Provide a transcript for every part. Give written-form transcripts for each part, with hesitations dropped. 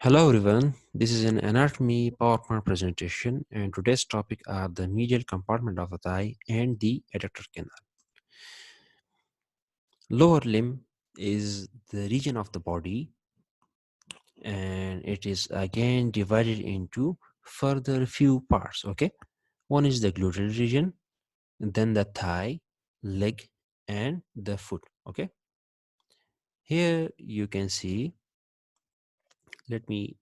Hello everyone, this is an anatomy PowerPoint presentation and today's topic are the medial compartment of the thigh and the adductor canal. Lower limb is the region of the body and it is again divided into further few parts, okay? One is the gluteal region, then the thigh, leg and the foot, okay? Here you can see, let me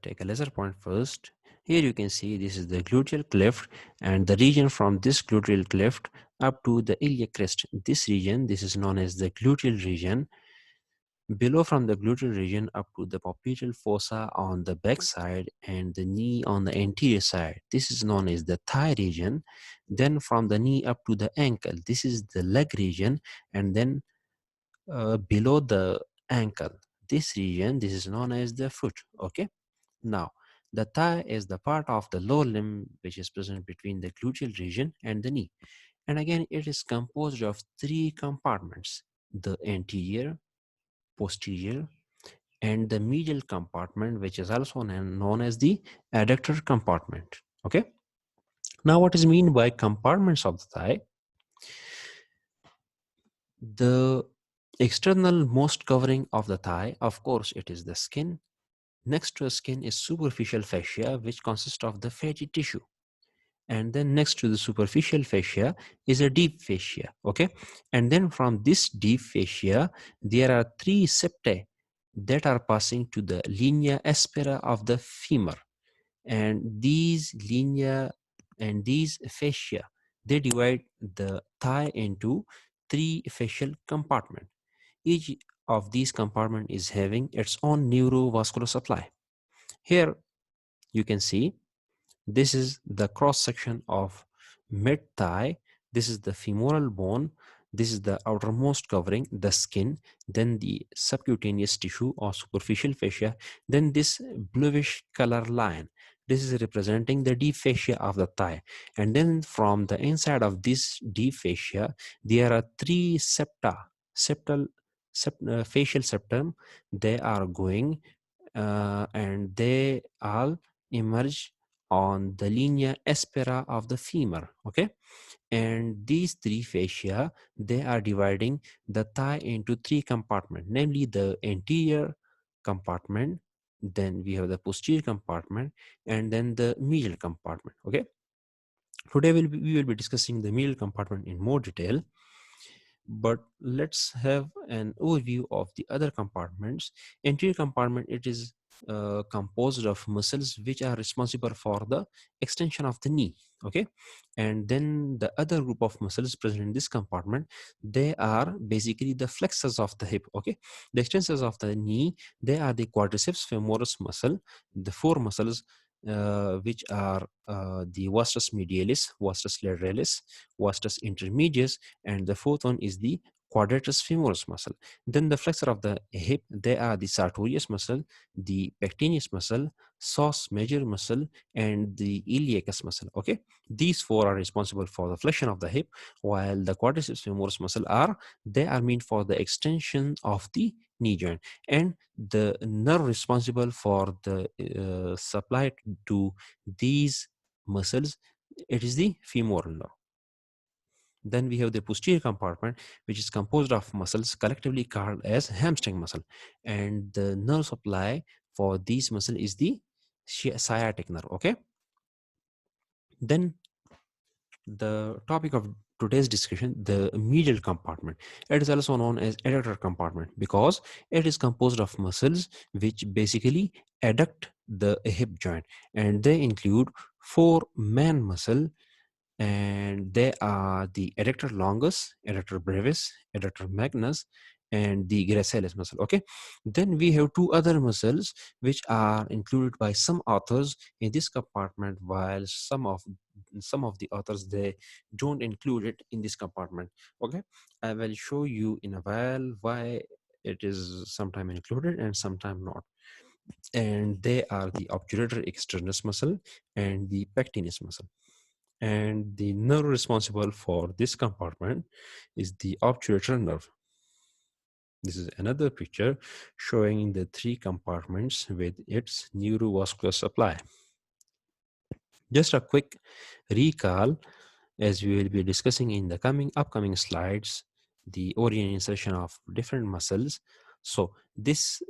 take a laser point first. Here you can see this is the gluteal cleft and the region from this gluteal cleft up to the iliac crest. This region, this is known as the gluteal region. Below from the gluteal region up to the popliteal fossa on the back side and the knee on the anterior side. This is known as the thigh region. Then from the knee up to the ankle, this is the leg region, and then below the ankle, this region, this is known as the foot, okay? Now, the thigh is the part of the lower limb which is present between the gluteal region and the knee. And again, it is composed of three compartments: the anterior, posterior, and the medial compartment, which is also known as the adductor compartment. Okay. Now, what is meant by compartments of the thigh? The external most covering of the thigh, of course, it is the skin. Next to the skin is superficial fascia, which consists of the fatty tissue. And then next to the superficial fascia is a deep fascia, okay? And then from this deep fascia, there are three septae that are passing to the linea aspera of the femur. And these linea and these fascia, they divide the thigh into three fascial compartments. Each of these compartments is having its own neurovascular supply. Here you can see this is the cross section of mid thigh. This is the femoral bone. This is the outermost covering, the skin, then the subcutaneous tissue or superficial fascia, then this bluish color line. This is representing the deep fascia of the thigh. And then from the inside of this deep fascia, there are three septa, facial septum. They are going and they all emerge on the linea aspera of the femur, okay? And these three fascia, they are dividing the thigh into three compartments, namely the anterior compartment, then we have the posterior compartment, and then the medial compartment, okay? Today we will be discussing the medial compartment in more detail, but let's have an overview of the other compartments. Anterior compartment, it is composed of muscles which are responsible for the extension of the knee, okay? And then the other group of muscles present in this compartment, they are basically the flexors of the hip, okay? The extensors of the knee, they are the quadriceps femoris muscle, the four muscles which are the vastus medialis, vastus lateralis, vastus intermedius, and the fourth one is the quadratus femoris muscle. Then the flexor of the hip, they are the sartorius muscle, the pectineus muscle, psoas major muscle, and the iliacus muscle, okay? These four are responsible for the flexion of the hip, while the quadriceps femoris muscle they are meant for the extension of the knee joint. And the nerve responsible for the supply to these muscles, it is the femoral nerve. Then we have the posterior compartment, which is composed of muscles collectively called as hamstring muscle. And the nerve supply for these muscle is the sciatic nerve, okay? Then the topic of today's discussion, the medial compartment. It is also known as adductor compartment because it is composed of muscles which basically adduct the hip joint, and they include four main muscle, and they are the adductor longus, adductor brevis, adductor magnus, and the gracalis muscle, okay? Then we have two other muscles which are included by some authors in this compartment, while some of the authors, they don't include it in this compartment, okay? I will show you in a while why it is sometime included and sometime not. And they are the obturator externus muscle and the pectineus muscle. And the nerve responsible for this compartment is the obturator nerve. This is another picture showing the three compartments with its neurovascular supply. Just a quick recall, as we will be discussing in the upcoming slides, the orient insertion of different muscles. So this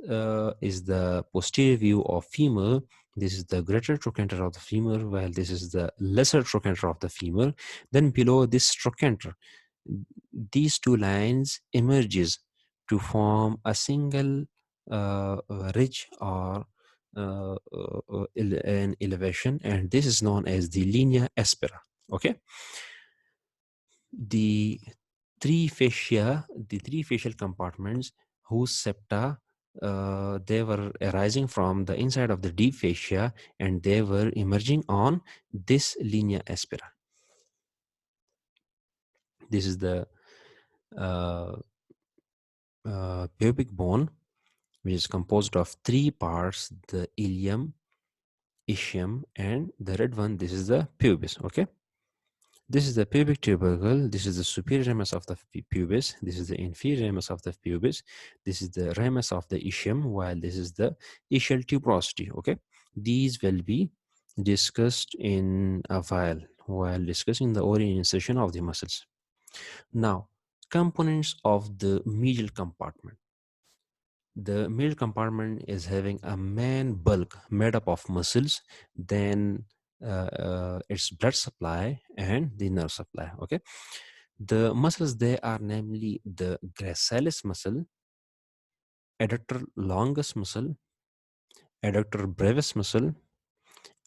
is the posterior view of femur. This is the greater trochanter of the femur, while this is the lesser trochanter of the femur. Then below this trochanter, these two lines emerges to form a single ridge or an elevation, and this is known as the linea aspera. Okay, the three fascia, the three facial compartments whose septa they were arising from the inside of the deep fascia, and they were emerging on this linea aspera. This is the uh, pubic bone, which is composed of three parts: the ilium, ischium, and the red one. This is the pubis. Okay. This is the pubic tubercle. This is the superior ramus of the pubis. This is the inferior ramus of the pubis. This is the ramus of the ischium, while this is the ischial tuberosity. Okay, these will be discussed in a while discussing the orient insertion of the muscles. Now, components of the medial compartment. The medial compartment is having a main bulk made up of muscles, then its blood supply and the nerve supply. Okay, the muscles, they are namely the gracalis muscle, adductor longus muscle, adductor brevis muscle,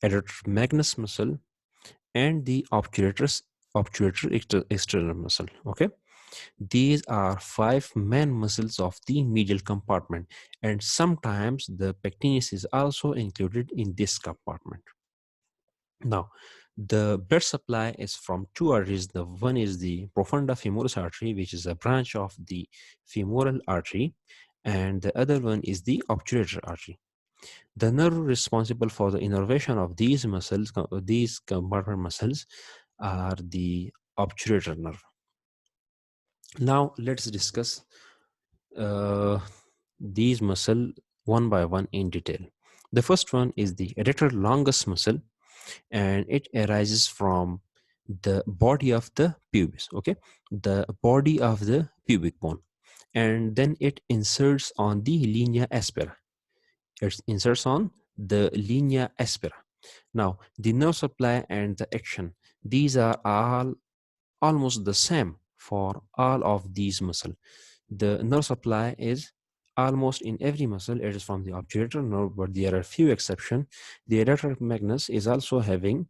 adductor magnus muscle, and the obturator external muscle. Okay, these are five main muscles of the medial compartment, and sometimes the pectineus is also included in this compartment. Now, the blood supply is from two arteries. The one is the profunda femoris artery, which is a branch of the femoral artery, and the other one is the obturator artery. The nerve responsible for the innervation of these muscles, these compartment muscles, are the obturator nerve. Now, let's discuss these muscle one by one in detail. The first one is the adductor longus muscle, and it arises from the body of the pubis. Okay, the body of the pubic bone, and then it inserts on the linea aspera. It inserts on the linea aspera. Now, the nerve supply and the action, these are all almost the same for all of these muscles. The nerve supply is almost in every muscle. It is from the obturator nerve, but there are few exceptions. The adductor magnus is also having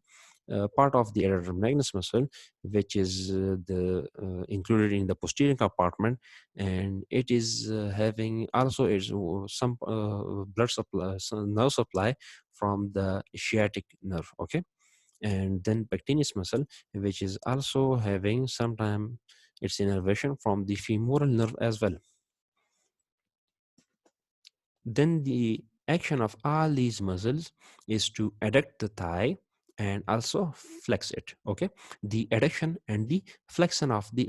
part of the adductor magnus muscle, which is included in the posterior compartment, and it is having also some blood supply, some nerve supply from the sciatic nerve. Okay, and then pectineus muscle, which is also having sometime its innervation from the femoral nerve as well. Then the action of all these muscles is to adduct the thigh and also flex it. Okay, the adduction and the flexion of the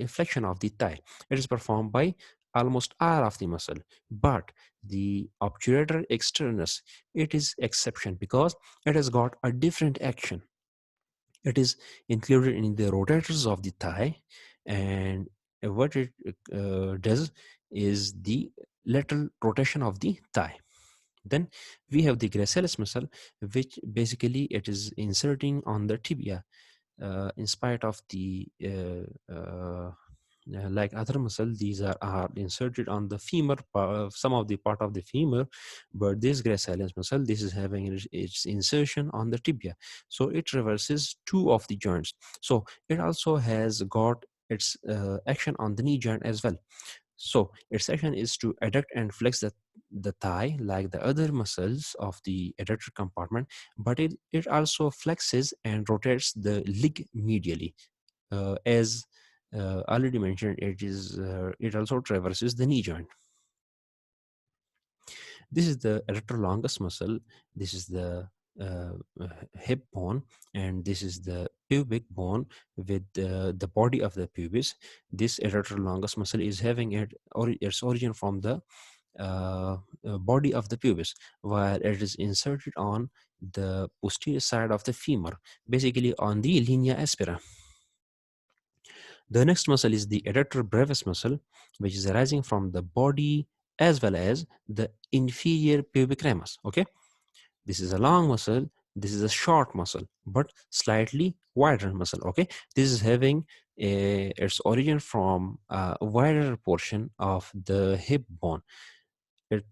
thigh, it is performed by almost all of the muscle, but the obturator externus, it is exception because it has got a different action. It is included in the rotators of the thigh, and what it does is the lateral rotation of the thigh. Then we have the gracalis muscle, which basically it is inserting on the tibia, in spite of the like other muscle, these are inserted on the femur, some of the part of the femur, but this gracalis muscle, this is having its insertion on the tibia, so it reverses two of the joints. So it also has got its action on the knee joint as well. So its action is to adduct and flex the thigh like the other muscles of the adductor compartment, but it also flexes and rotates the leg medially. As already mentioned, it also traverses the knee joint. This is the adductor longus muscle. This is the hip bone, and this is the pubic bone with the body of the pubis. This adductor longus muscle is having its origin from the body of the pubis, while it is inserted on the posterior side of the femur, basically on the linea aspera. The next muscle is the adductor brevis muscle, which is arising from the body as well as the inferior pubic ramus. Okay, this is a long muscle. This is a short muscle, but slightly wider muscle. Okay, this is having its origin from a wider portion of the hip bone. It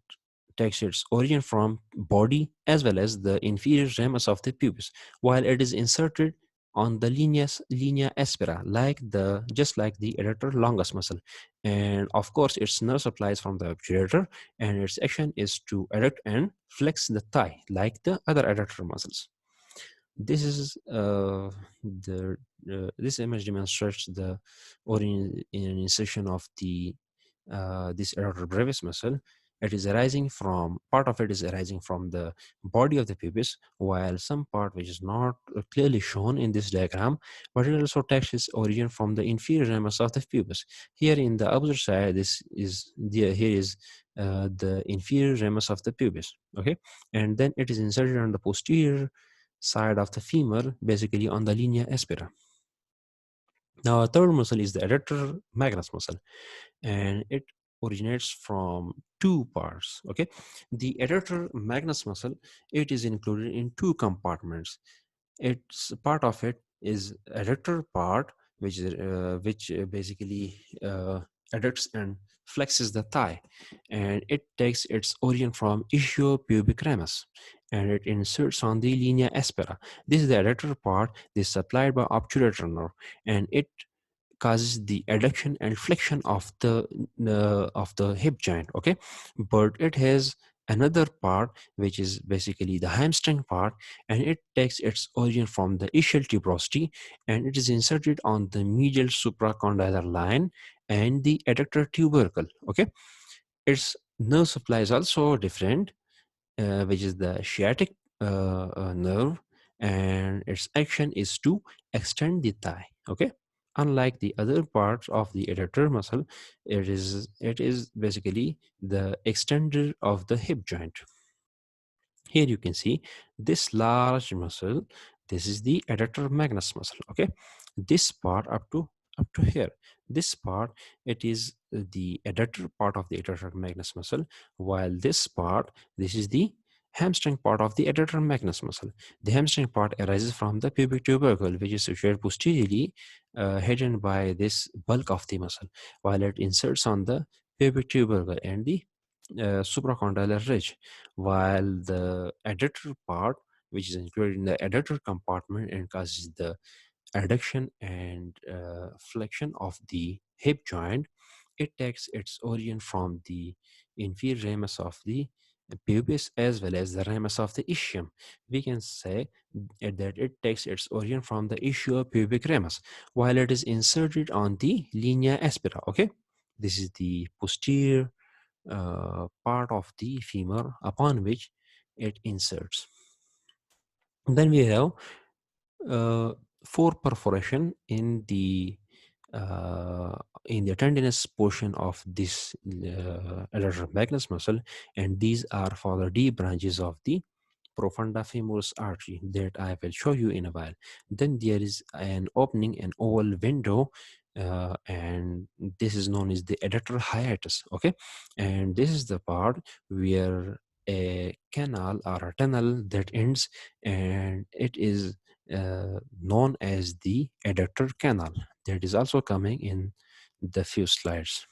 takes its origin from body as well as the inferior ramus of the pubis, while it is inserted on the linea aspera, just like the adductor longus muscle. And of course, its nerve supplies from the obturator, and its action is to adduct and flex the thigh, like the other adductor muscles. This is the this image demonstrates the insertion of the this adductor brevis muscle. It is arising from part of it is arising from the body of the pubis, while some part which is not clearly shown in this diagram, but it also takes its origin from the inferior ramus of the pubis. Here in the opposite side, here is the inferior ramus of the pubis. Okay, and then it is inserted on the posterior side of the femur, basically on the linea aspera. Now, a third muscle is the adductor magnus muscle, and it originates from two parts. Okay, the adductor magnus muscle, it is included in two compartments. It's part of it is adductor part, which basically adducts and flexes the thigh, and it takes its origin from ischiopubic ramus, and it inserts on the linea aspera. This is the adductor part. This is supplied by obturator nerve, and it causes the adduction and flexion of the hip joint. Okay, but it has another part which is basically the hamstring part, and it takes its origin from the ischial tuberosity, and it is inserted on the medial supracondylar line and the adductor tubercle. Okay, its nerve supply is also different, which is the sciatic nerve, and its action is to extend the thigh. Okay, unlike the other parts of the adductor muscle, it is basically the extender of the hip joint. Here you can see this large muscle. This is the adductor magnus muscle. Okay, this part up to here. This part, it is the adductor part of the adductor magnus muscle, while this is the hamstring part of the adductor magnus muscle. The hamstring part arises from the pubic tubercle, which is situated posteriorly, hidden by this bulk of the muscle, while it inserts on the pubic tubercle and the supracondylar ridge, while the adductor part, which is included in the adductor compartment and causes the adduction and flexion of the hip joint, it takes its origin from the inferior ramus of the pubis as well as the ramus of the ischium. We can say that it takes its origin from the ischiopubic ramus, while it is inserted on the linea aspera. Okay, this is the posterior part of the femur upon which it inserts. Then we have uh, four perforation uh, in the tendinous portion of this adductor magnus muscle, and these are for the deep branches of the profunda femoris artery that I will show you in a while. Then there is an opening, an oval window, and this is known as the adductor hiatus. Okay, and this is the part where a canal or a tunnel that ends, and it is known as the adductor canal. That is also coming in the few slides.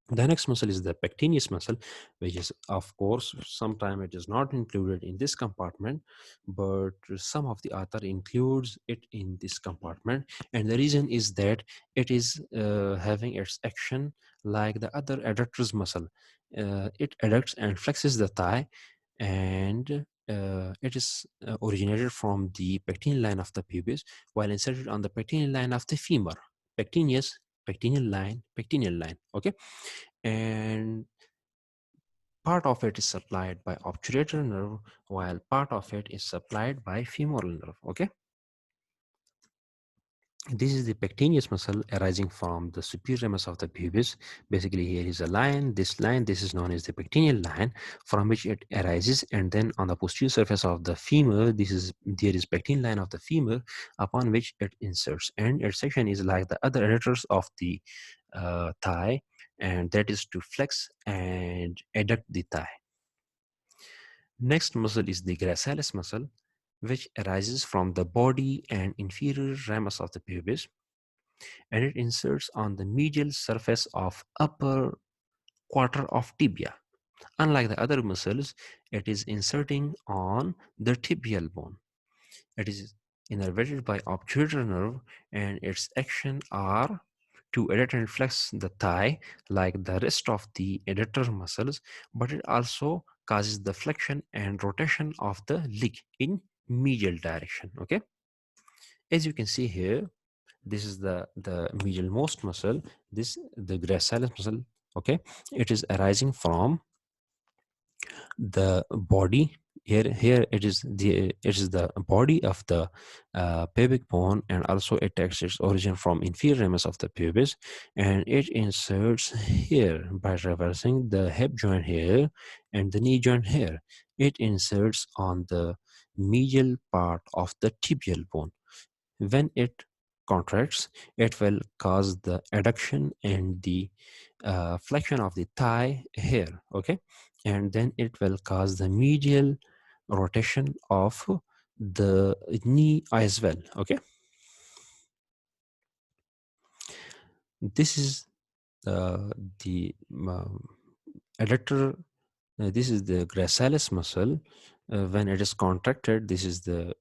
The next muscle is the pectineus muscle, which is, of course, sometime it is not included in this compartment, but some of the author includes it in this compartment. And the reason is that it is having its action like the other adductors muscle. It adducts and flexes the thigh, and it is originated from the pectineal line of the pubis, while inserted on the pectineal line of the femur. Pectineus, pectineal line, pectineal line. Okay, and Part of it is supplied by obturator nerve, while part of it is supplied by femoral nerve. Okay. This is the pectineus muscle arising from the superior ramus of the pubis. Basically, here is a line. This is known as the pectineal line, from which it arises, and then on the posterior surface of the femur, there is pectineal line of the femur, upon which it inserts. And its section is like the other adductors of the thigh, and that is to flex and adduct the thigh. Next muscle is the gracalis muscle, which arises from the body and inferior ramus of the pubis, and it inserts on the medial surface of upper quarter of tibia. Unlike the other muscles, it is inserting on the tibial bone. It is innervated by obturator nerve, and its action are to adduct and flex the thigh like the rest of the adductor muscles, but it also causes the flexion and rotation of the leg in medial direction. Okay, as you can see here, this is the medial most muscle, this the gracilis muscle. Okay, it is arising from the body. Here it is the body of the pubic bone, and also it takes its origin from inferior ramus of the pubis, and it inserts here by traversing the hip joint here and the knee joint here. It inserts on the medial part of the tibial bone. When it contracts, it will cause the adduction and the flexion of the thigh here. Okay, and then it will cause the medial rotation of the knee as well. Okay, this is the adductor. This is the gracalis muscle. When it is contracted, this is the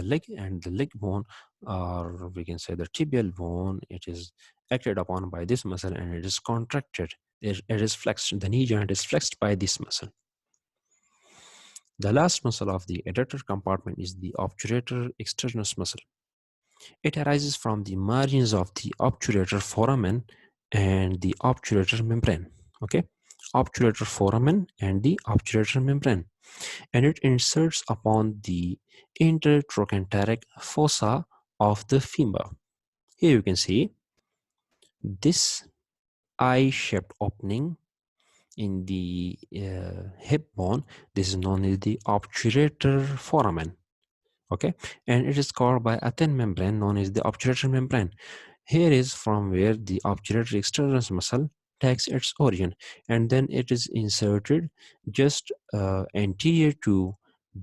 leg, and the leg bone, or we can say the tibial bone, it is acted upon by this muscle, and it is contracted. It is flexed. The knee joint is flexed by this muscle. The last muscle of the adductor compartment is the obturator externus muscle. It arises from the margins of the obturator foramen and the obturator membrane. Okay, obturator foramen and the obturator membrane, and it inserts upon the intertrochanteric fossa of the femur. Here you can see this eye-shaped opening in the hip bone. This is known as the obturator foramen. Okay, and it is covered by a thin membrane known as the obturator membrane. Here is from where the obturator externus muscle takes its origin, and then it is inserted just anterior to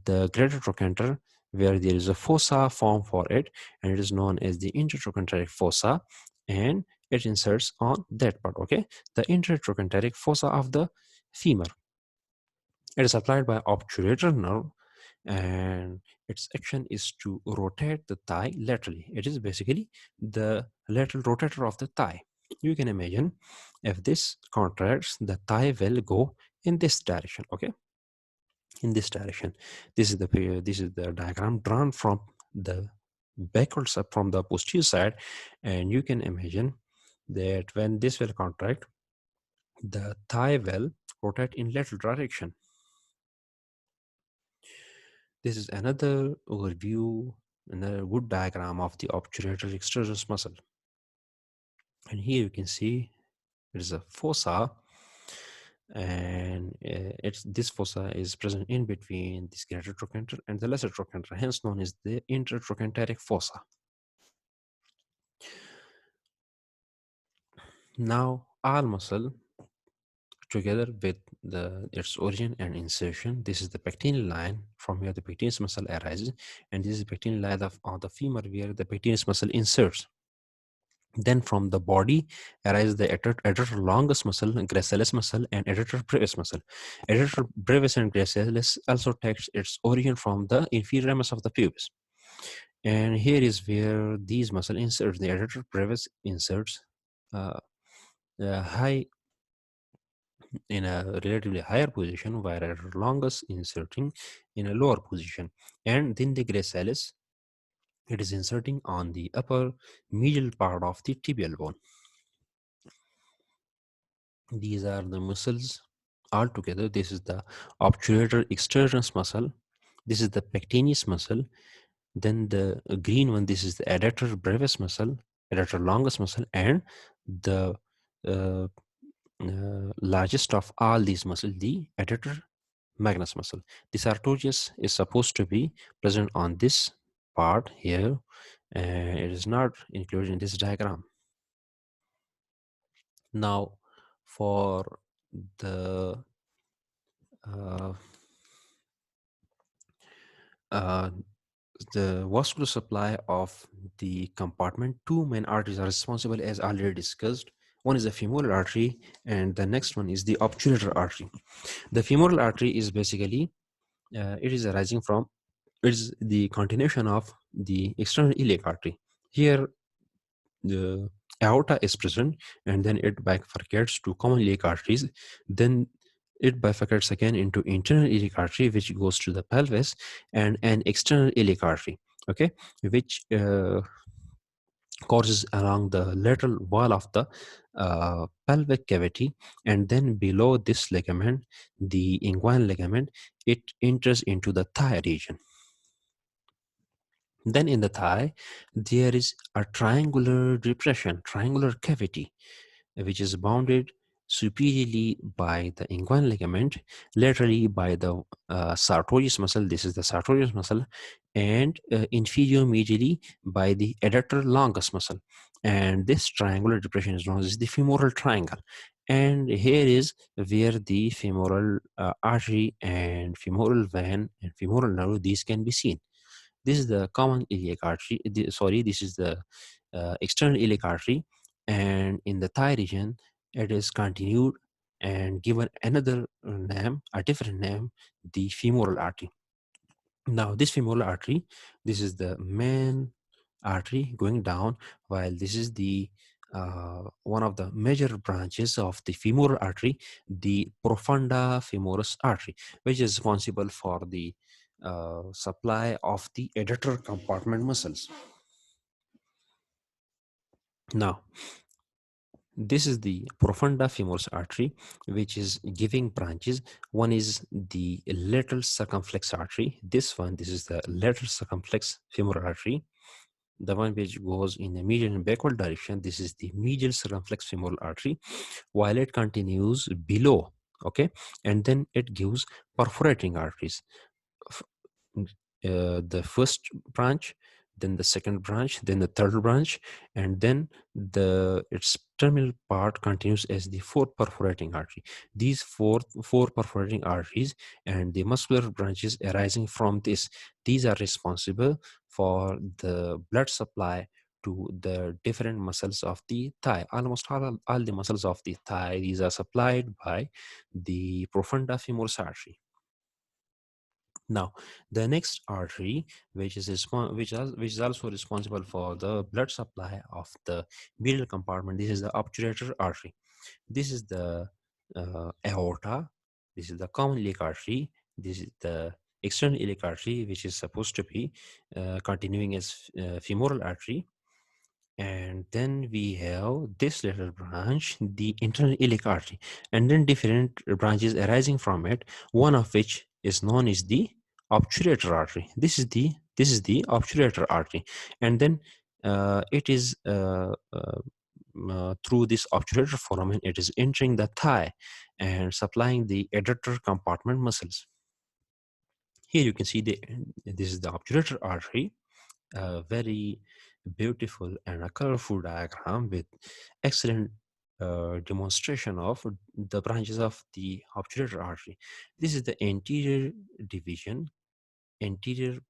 the greater trochanter, where there is a fossa formed for it, and it is known as the intertrochanteric fossa, and it inserts on that part. Okay, the intertrochanteric fossa of the femur. It is supplied by obturator nerve, and its action is to rotate the thigh laterally. It is basically the lateral rotator of the thigh. You can imagine, if this contracts, the thigh will go in this direction. Okay, in this direction. This is the diagram drawn from the backwards up from the posterior side, and you can imagine that when this will contract, the thigh will rotate in lateral direction. This is another overview, another good diagram of the obturator externus muscle. And here you can see it is a fossa, and this fossa is present in between this greater trochanter and the lesser trochanter, hence known as the intertrochanteric fossa. Now, all muscle together with its origin and insertion. This is the pectineal line from where the pectineus muscle arises, and this is the pectineal line of the femur where the pectineus muscle inserts. Then from the body arises the adductor longus muscle, gracalis muscle, and adductor brevis muscle. Adductor brevis and gracalis also takes its origin from the inferior ramus of the pubis. And here is where these muscle inserts. The adductor brevis inserts high in a relatively higher position, while adductor longus inserting in a lower position. And then the gracalis, it is inserting on the upper medial part of the tibial bone. These are the muscles All together, this is the obturator externus muscle. This is the pectineus muscle. Then the green one, this is the adductor brevis muscle, adductor longus muscle, and the uh, largest of all these muscles, the adductor magnus muscle. The sartorius is supposed to be present on this part here, and it is not included in this diagram. Now, for the uh, uh, the vascular supply of the compartment, two main arteries are responsible, as already discussed. One is the femoral artery, and the next one is the obturator artery. The femoral artery is basically it is arising from, it is the continuation of the external iliac artery. Here the aorta is present, and then it bifurcates to common iliac arteries. Then it bifurcates again into internal iliac artery, which goes to the pelvis, and an external iliac artery, okay, which courses along the lateral wall of the pelvic cavity. And then below this ligament, the inguinal ligament, it enters into the thigh region. Then in the thigh, there is a triangular depression, triangular cavity, which is bounded superiorly by the inguinal ligament, laterally by the sartorius muscle. This is the sartorius muscle, and inferior medially by the adductor longus muscle. And this triangular depression is known as the femoral triangle. And here is where the femoral artery and femoral vein and femoral nerve, these can be seen. This is the common iliac artery. This is the external iliac artery, and in the thigh region, it is continued and given another name, a different name, the femoral artery. Now, this femoral artery, this is the main artery going down, while this is the one of the major branches of the femoral artery, the profunda femoris artery, which is responsible for the supply of the adductor compartment muscles. Now, this is the profunda femoris artery, which is giving branches. One is the lateral circumflex artery. This is the lateral circumflex femoral artery. The one which goes in the medial and backward direction, this is the medial circumflex femoral artery, while it continues below, okay, and then it gives perforating arteries. The first branch, then the second branch, then the third branch, and then its terminal part continues as the fourth perforating artery. These four perforating arteries and the muscular branches arising from this, these are responsible for the blood supply to the different muscles of the thigh. Almost all the muscles of the thigh, these are supplied by the profunda femoris artery. Now, the next artery, which is also responsible for the blood supply of the medial compartment, this is the obturator artery. This is the aorta. This is the common iliac artery. This is the external iliac artery, which is supposed to be continuing as femoral artery. And then we have this little branch, the internal iliac artery, and then different branches arising from it, one of which is known as the obturator artery. This is the obturator artery. And then it is through this obturator foramen, it is entering the thigh and supplying the adductor compartment muscles. Here you can see this is the obturator artery, a very beautiful and a colorful diagram with excellent demonstration of the branches of the obturator artery. This is the anterior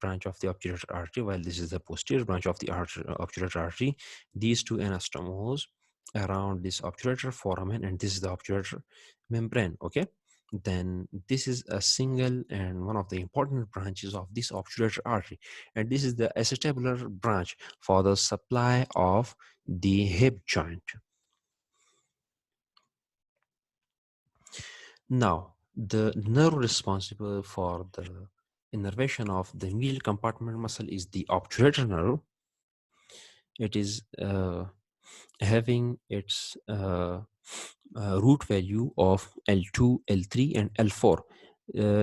branch of the obturator artery, while this is the posterior branch of the obturator artery. These two anastomos around this obturator foramen, and this is the obturator membrane, okay. Then this is a single and one of the important branches of this obturator artery, and this is the acetabular branch for the supply of the hip joint. Now, the nerve responsible for the innervation of the medial compartment muscle is the obturator nerve. It is having its root value of L2, L3, and L4.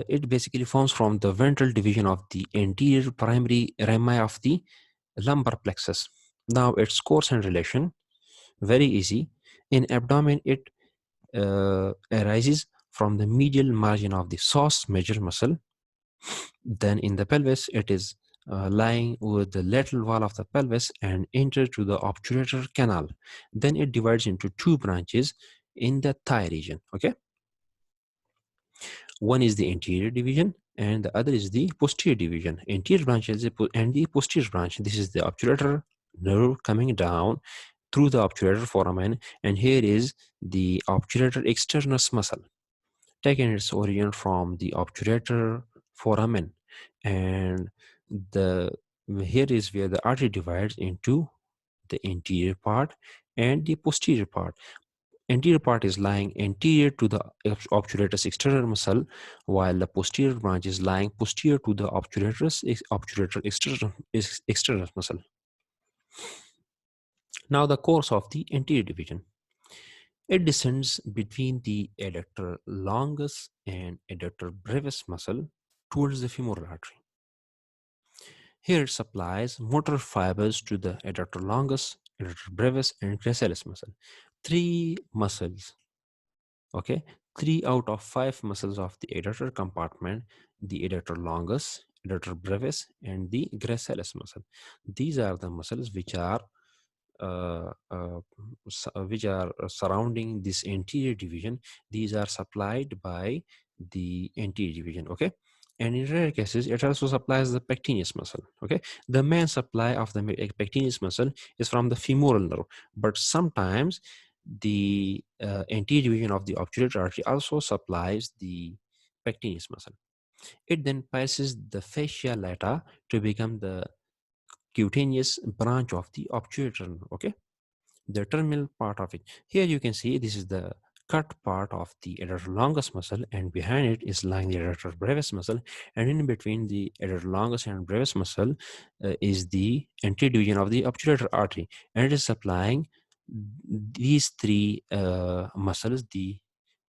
It basically forms from the ventral division of the anterior primary rami of the lumbar plexus. Now its course and relation, very easy. In abdomen, it arises from the medial margin of the psoas major muscle. Then in the pelvis, it is lying with the lateral wall of the pelvis and enter to the obturator canal. Then it divides into two branches in the thigh region. Okay, one is the anterior division and the other is the posterior division. Anterior branch is and the posterior branch. This is the obturator nerve coming down through the obturator foramen, and here is the obturator externus muscle, taking its origin from the obturator foramen, and the here is where the artery divides into the anterior part and the posterior part. Anterior part is lying anterior to the obturator's external muscle, while the posterior branch is lying posterior to the obturator external muscle. Now the course of the anterior division. It descends between the adductor longus and adductor brevis muscle towards the femoral artery. Here it supplies motor fibers to the adductor longus, adductor brevis, and gracalis muscle. Three muscles, okay? 3 out of 5 muscles of the adductor compartment, the adductor longus, adductor brevis, and the gracalis muscle. These are the muscles which are surrounding this anterior division. These are supplied by the anterior division, okay? And in rare cases, it also supplies the pectineus muscle, okay? The main supply of the pectineus muscle is from the femoral nerve, but sometimes the anterior division of the obturator artery also supplies the pectineus muscle. It then passes the fascia lata to become the cutaneous branch of the obturator, okay? The terminal part of it. Here you can see this is the cut part of the adductor longus muscle, and behind it is lying the adductor brevis muscle, and in between the adductor longus and brevis muscle is the anterior division of the obturator artery, and it is supplying these three muscles, the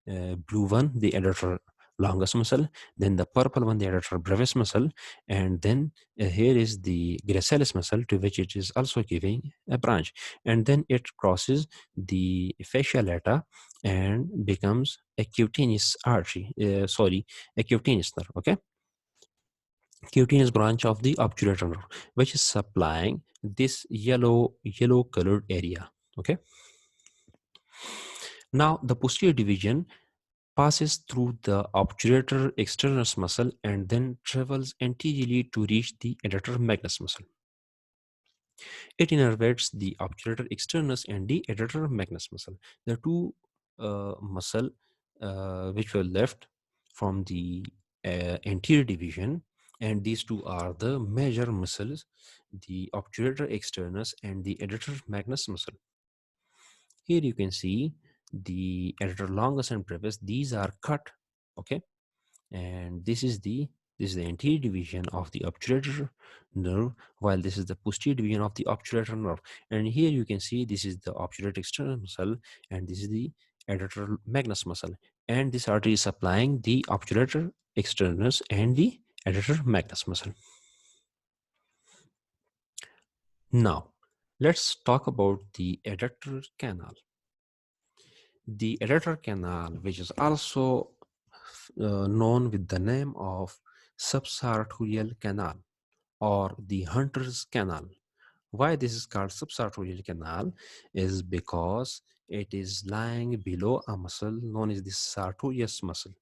blue one, the adductor longus muscle, then the purple one, the adductor brevis muscle, and then here is the gracalis muscle, to which it is also giving a branch, and then it crosses the fascia lata and becomes a cutaneous artery, a cutaneous nerve, okay? Cutaneous branch of the obturator nerve, which is supplying this yellow colored area, okay? Now the posterior division passes through the obturator externus muscle and then travels anteriorly to reach the adductor magnus muscle. It innervates the obturator externus and the adductor magnus muscle. The two muscle which were left from the anterior division, and these two are the major muscles, the obturator externus and the adductor magnus muscle. Here you can see the adductor longus and brevis. These are cut, okay, and this is the anterior division of the obturator nerve, while this is the posterior division of the obturator nerve. And here you can see this is the obturator external muscle, and this is the adductor magnus muscle, and this artery is supplying the obturator externus and the adductor magnus muscle. Now let's talk about the adductor canal. The adductor canal, which is also known with the name of subsartorial canal or the hunter's canal. Why this is called subsartorial canal is because it is lying below a muscle known as the sartorius muscle.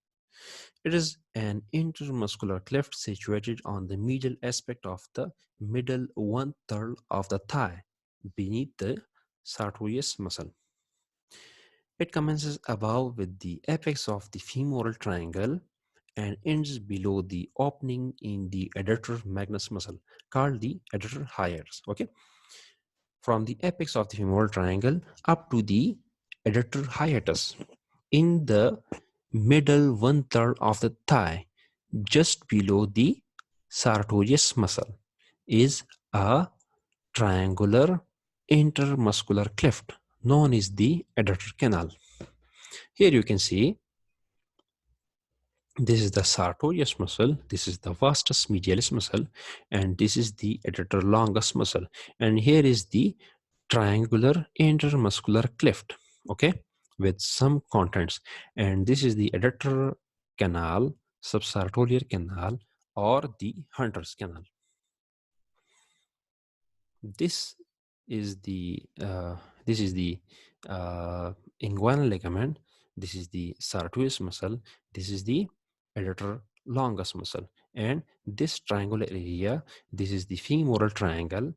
It is an intermuscular cleft situated on the medial aspect of the middle one-third of the thigh beneath the sartorius muscle. It commences above with the apex of the femoral triangle and ends below the opening in the adductor magnus muscle called the adductor hiatus, okay? From the apex of the femoral triangle up to the adductor hiatus in the middle one-third of the thigh, just below the sartorius muscle, is a triangular intermuscular cleft known as the adductor canal. Here you can see this is the sartorius muscle, this is the vastus medialis muscle, and this is the adductor longus muscle. And here is the triangular intermuscular cleft, okay, with some contents. And this is the adductor canal, subsartorial canal, or the hunter's canal. This is the inguinal ligament. This is the sartorius muscle. This is the adductor longus muscle, and this triangular area, this is the femoral triangle.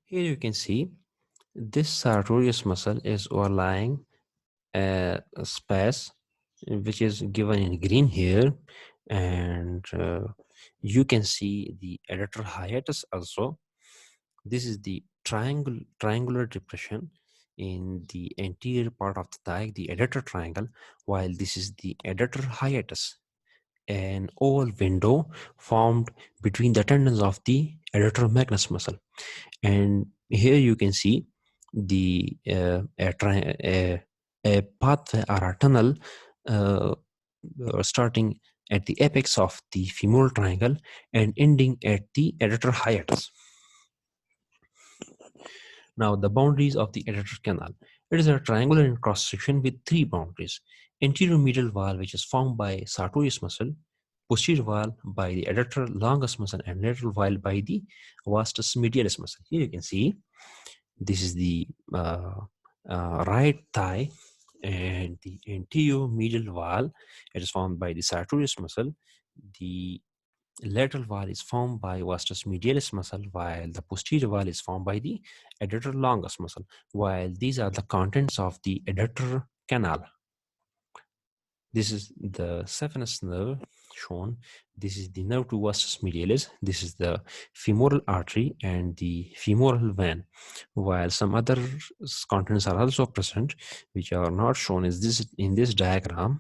Here you can see this sartorius muscle is overlying a space which is given in green here, and you can see the adductor hiatus also. This is the triangular depression in the anterior part of the thigh, the adductor triangle, while this is the adductor hiatus, an oval window formed between the tendons of the adductor magnus muscle. And here you can see the a pathway or a tunnel uh, starting at the apex of the femoral triangle and ending at the adductor hiatus. Now, the boundaries of the adductor canal. It is a triangular in cross section with three boundaries: anterior medial wall, which is formed by sartorius muscle; posterior wall by the adductor longus muscle; and lateral wall by the vastus medialis muscle. Here you can see this is the right thigh, and the anterior medial wall, it is formed by the sartorius muscle. The lateral wall is formed by vastus medialis muscle, while the posterior wall is formed by the adductor longus muscle. While these are the contents of the adductor canal. This is the saphenous nerve shown. This is the nerve to vastus medialis. This is the femoral artery and the femoral vein. While some other contents are also present, which are not shown is this in this diagram.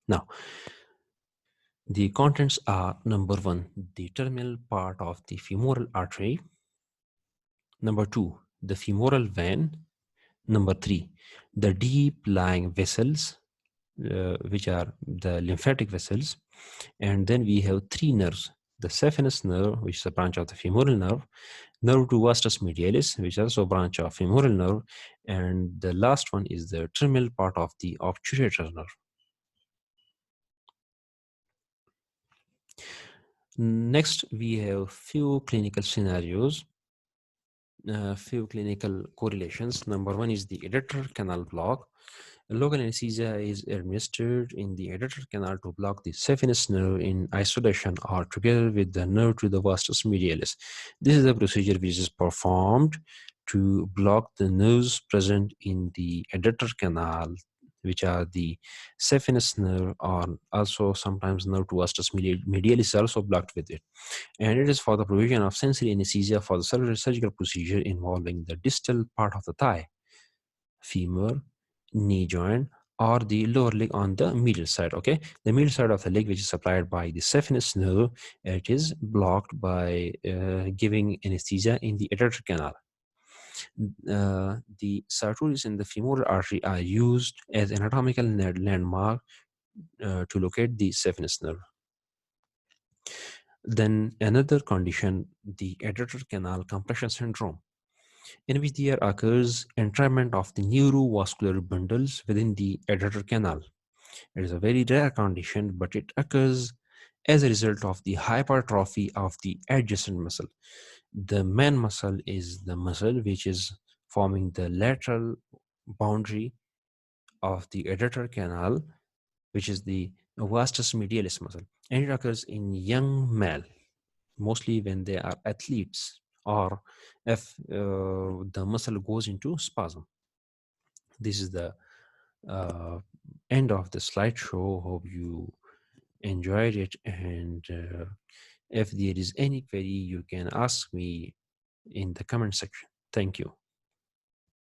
Now, the contents are: number one, the terminal part of the femoral artery; number two, the femoral vein; number three, the deep lying vessels, which are the lymphatic vessels; and then we have three nerves: the saphenous nerve, which is a branch of the femoral nerve; nerve to vastus medialis, which is also a branch of femoral nerve; and the last one is the terminal part of the obturator nerve. Next, we have few clinical scenarios, few clinical correlations. Number one is the adductor canal block. Local anesthesia is administered in the adductor canal to block the saphenous nerve in isolation or together with the nerve to the vastus medialis. This is a procedure which is performed to block the nerves present in the adductor canal, which are the saphenous nerve, or also sometimes nerve to vastus medialis is also blocked with it. And it is for the provision of sensory anesthesia for the surgical procedure involving the distal part of the thigh, femur, knee joint, or the lower leg on the medial side. Okay, the medial side of the leg, which is supplied by the saphenous nerve, it is blocked by giving anesthesia in the adductor canal. The sartorius and the femoral artery are used as anatomical landmark to locate the saphenous nerve. Then another condition, the adductor canal compression syndrome, in which there occurs entrapment of the neurovascular bundles within the adductor canal. It is a very rare condition, but it occurs as a result of the hypertrophy of the adjacent muscle. The main muscle is the muscle which is forming the lateral boundary of the adductor canal, which is the vastus medialis muscle, and it occurs in young male, mostly when they are athletes or if the muscle goes into spasm. This is the end of the slideshow. Hope you enjoyed it, and if there is any query, you can ask me in the comment section. Thank you.